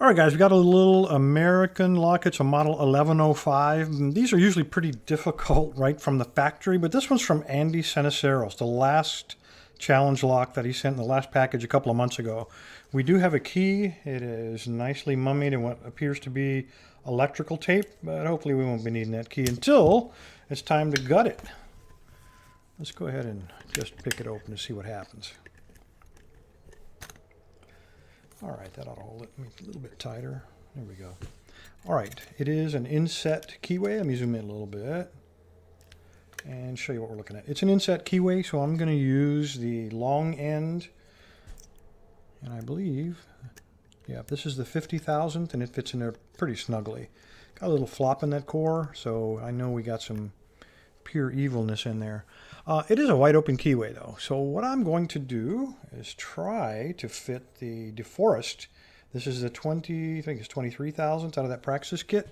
All right, guys, we got a little American lock. It's a model 1105. These are usually pretty difficult right from the factory, but this one's from Andy Ceniceros, the last challenge lock that he sent in the last package a couple of months ago. We do have a key. It is nicely mummied in what appears to be electrical tape, but hopefully we won't be needing that key until it's time to gut it. Let's go ahead and just pick it open to see what happens. All right, that ought to hold it a little bit tighter. There we go. All right, it is an inset keyway. Let me zoom in a little bit and show you what we're looking at. It's an inset keyway, so I'm going to use the long end. And I believe, yeah, this is the 50,000th, and it fits in there pretty snugly. Got a little flop in that core, so I know we got some pure evilness in there. It is a wide open keyway though, so what I'm going to do is try to fit the DeForest. This is the 23,000th out of that Praxis kit.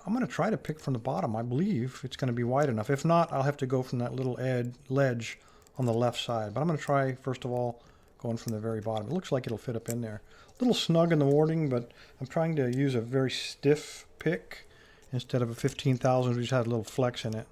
I'm going to try to pick from the bottom. I believe it's going to be wide enough. If not, I'll have to go from that little ledge on the left side. But I'm going to try, first of all, going from the very bottom. It looks like it'll fit up in there. A little snug in the warding, but I'm trying to use a very stiff pick instead of a 15,000 which had a little flex in it.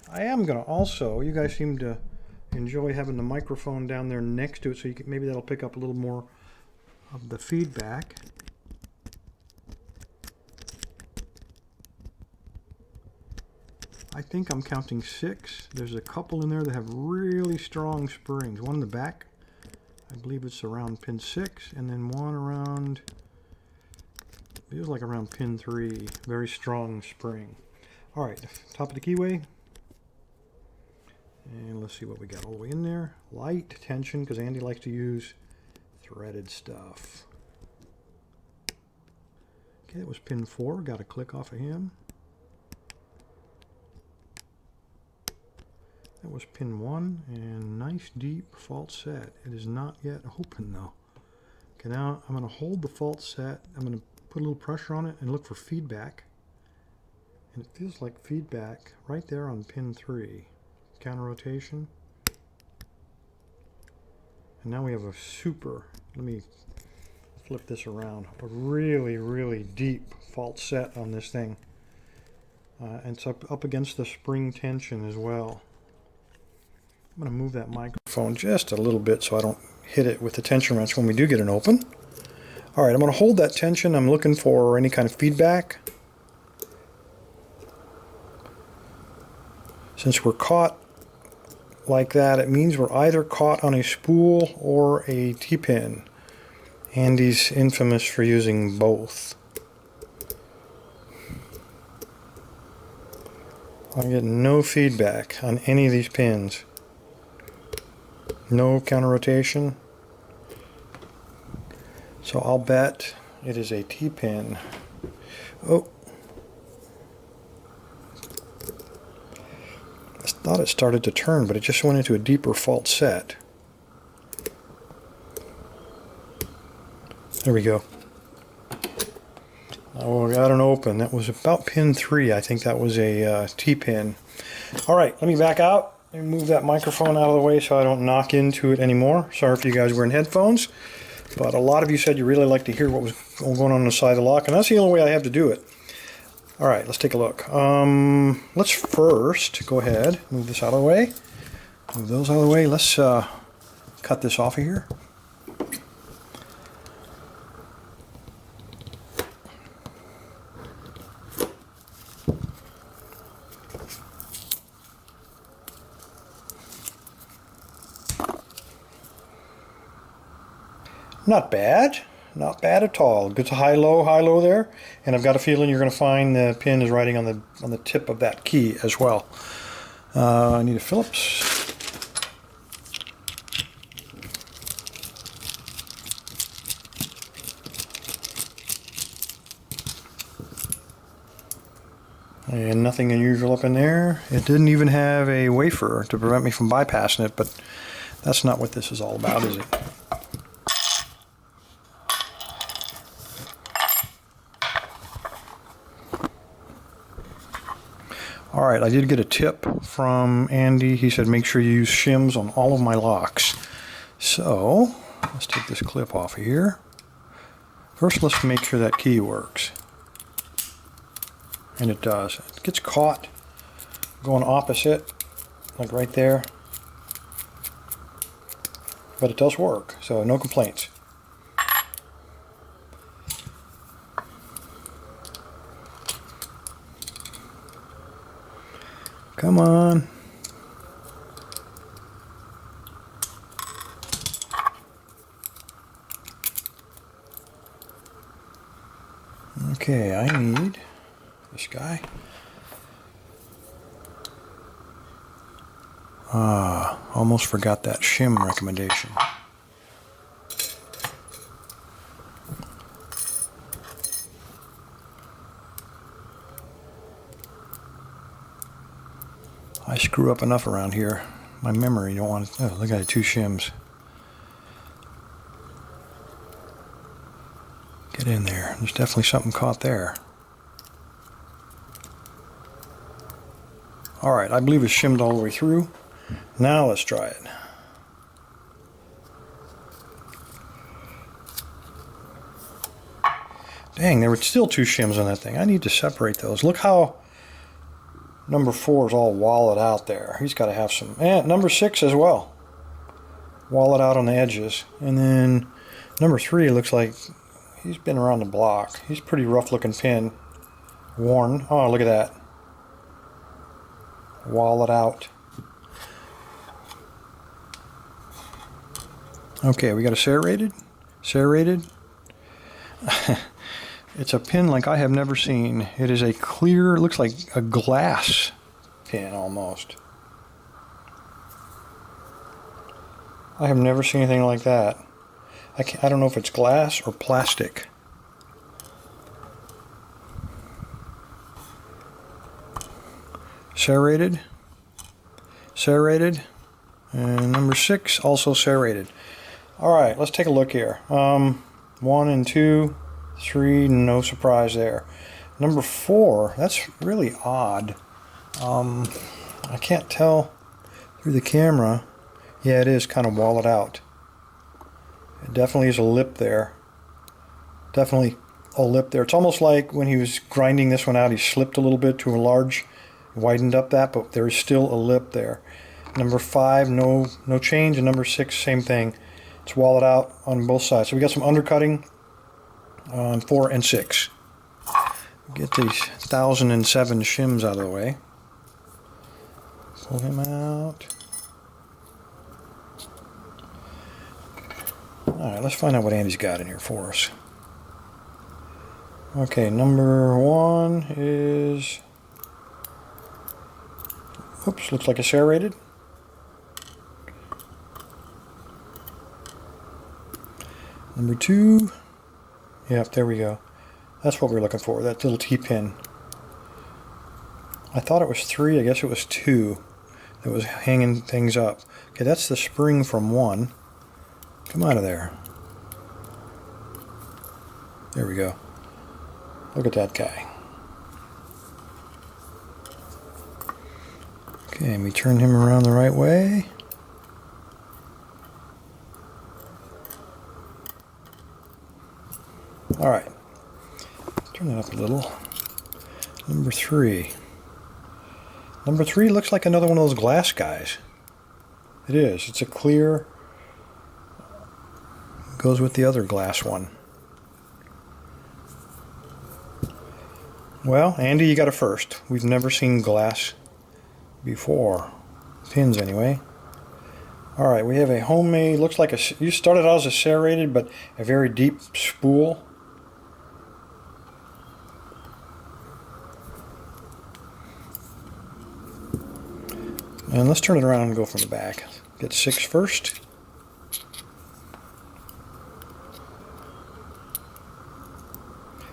I am going to also, you guys seem to enjoy having the microphone down there next to it, so you can, maybe that'll pick up a little more of the feedback. I think I'm counting 6. There's a couple in there that have really strong springs. One in the back, I believe it's around pin 6, and then one around, feels like around pin 3. Very strong spring. All right, top of the keyway. And let's see what we got all the way in there. Light tension, because Andy likes to use threaded stuff. Okay, that was pin 4. Got a click off of him. That was pin 1, and nice deep fault set. It is not yet open though. Okay, now I'm going to hold the fault set. I'm going to put a little pressure on it and look for feedback. And it feels like feedback right there on pin 3. Counter rotation. And now we have a super, let me flip this around, a really deep fault set on this thing. And it's up against the spring tension as well. I'm going to move that microphone just a little bit so I don't hit it with the tension wrench when we do get it open. All right, I'm going to hold that tension. I'm looking for any kind of feedback. Since we're caught like that, it means we're either caught on a spool or a T-pin. Andy's infamous for using both. I get no feedback on any of these pins. No counter rotation. So I'll bet it is a T-pin. Oh. I thought it started to turn, but it just went into a deeper fault set. There we go. Oh, I got an open. That was about pin 3. I think that was a T-pin. All right, let me back out and move that microphone out of the way so I don't knock into it anymore. Sorry if you guys were in headphones, but a lot of you said you really like to hear what was going on the side of the lock, and that's the only way I have to do it. All right, let's take a look. Let's first go ahead, move this out of the way. Move those out of the way. Let's cut this off of here. Not bad. Not bad at all. Good to high-low there. And I've got a feeling you're going to find the pin is riding on the tip of that key as well. I need a Phillips. And nothing unusual up in there. It didn't even have a wafer to prevent me from bypassing it, but that's not what this is all about, is it? All right, I did get a tip from Andy. He said make sure you use shims on all of my locks. So let's take this clip off of here. First, let's make sure that key works. And it does. It gets caught going opposite, like right there. But it does work, so no complaints. Come on. Okay, I need this guy. Almost forgot that shim recommendation. I screw up enough around here. My memory, you don't want to, oh, look at it, 2 shims. Get in there. There's definitely something caught there. Alright, I believe it's shimmed all the way through. Now let's try it. Dang, there were still 2 shims on that thing. I need to separate those. Look how number 4 is all walled out there. He's got to have some. And number 6 as well. Walled out on the edges. And then number 3 looks like he's been around the block. He's a pretty rough looking pin. Worn. Oh, look at that. Walled out. Okay, we got a serrated. Serrated. It's a pin like I have never seen. It is a clear, looks like a glass pin almost. I have never seen anything like that. I don't know if it's glass or plastic. Serrated. Serrated. And number 6 also serrated. Alright, let's take a look here. 1 and 2. 3, no surprise there. Number 4, that's really odd. I can't tell through the camera. Yeah, it is kind of walled out. It definitely is a lip there. Definitely a lip there. It's almost like when he was grinding this one out, he slipped a little bit to a large, widened up that, but there is still a lip there. Number 5, no change, and number 6, same thing. It's walled out on both sides. So we got some undercutting on 4 and 6. Get these 1007 shims out of the way. Pull him out. Alright, let's find out what Andy's got in here for us. Okay, number 1 is... Oops, looks like a serrated. Number 2... Yep, there we go. That's what we're looking for, that little T-pin. I thought it was 3, I guess it was 2 that was hanging things up. Okay, that's the spring from 1. Come out of there. There we go. Look at that guy. Okay, and we turn him around the right way. Alright, turn it up a little. Number 3. Number 3 looks like another one of those glass guys. It is. It's a clear, goes with the other glass one. Well, Andy, you got a first. We've never seen glass before. Pins anyway. Alright, we have a homemade, looks like you started out as a serrated, but a very deep spool. And let's turn it around and go from the back. Get 6 first.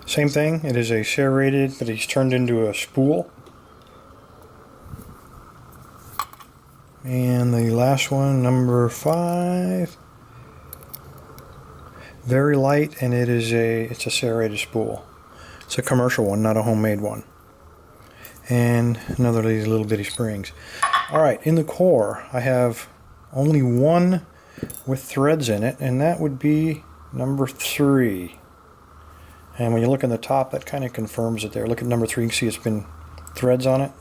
Same thing, it is a serrated, but he's turned into a spool. And the last one, number 5. Very light, and it's a serrated spool. It's a commercial one, not a homemade one. And another of these little bitty springs. Alright, in the core, I have only one with threads in it, and that would be number 3. And when you look in the top, that kind of confirms it there. Look at number 3, you can see it's been threads on it.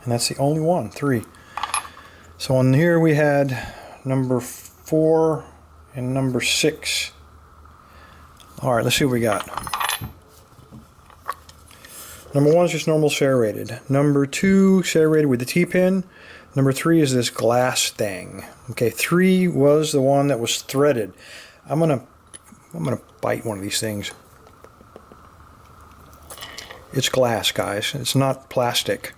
And that's the only one, 3. So on here we had number 4 and number 6. All right, let's see what we got. Number 1 is just normal serrated. Number 2, serrated with the T-pin. Number 3 is this glass thing. Okay, 3 was the one that was threaded. I'm gonna bite one of these things. It's glass, guys. It's not plastic.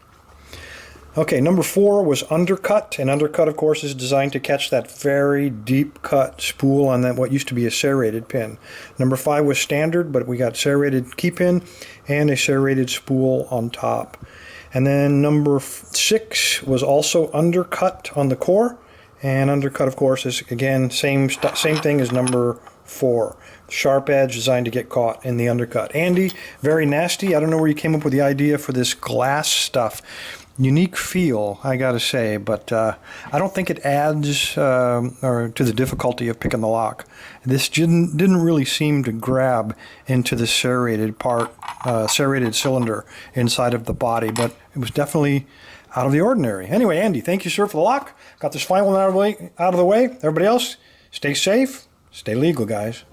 Okay, number 4 was undercut, and undercut, of course, is designed to catch that very deep cut spool on that what used to be a serrated pin. Number 5 was standard, but we got serrated key pin and a serrated spool on top. And then number 6 was also undercut on the core, and undercut, of course, is again same thing as number 4. Sharp edge designed to get caught in the undercut. Andy, very nasty. I don't know where you came up with the idea for this glass stuff. Unique feel, I gotta say, but I don't think it adds or to the difficulty of picking the lock. This didn't really seem to grab into the serrated part, serrated cylinder inside of the body, but it was definitely out of the ordinary. Anyway, Andy, thank you, sir, for the lock. Got this final one out of the way. Everybody else, stay safe, stay legal, guys.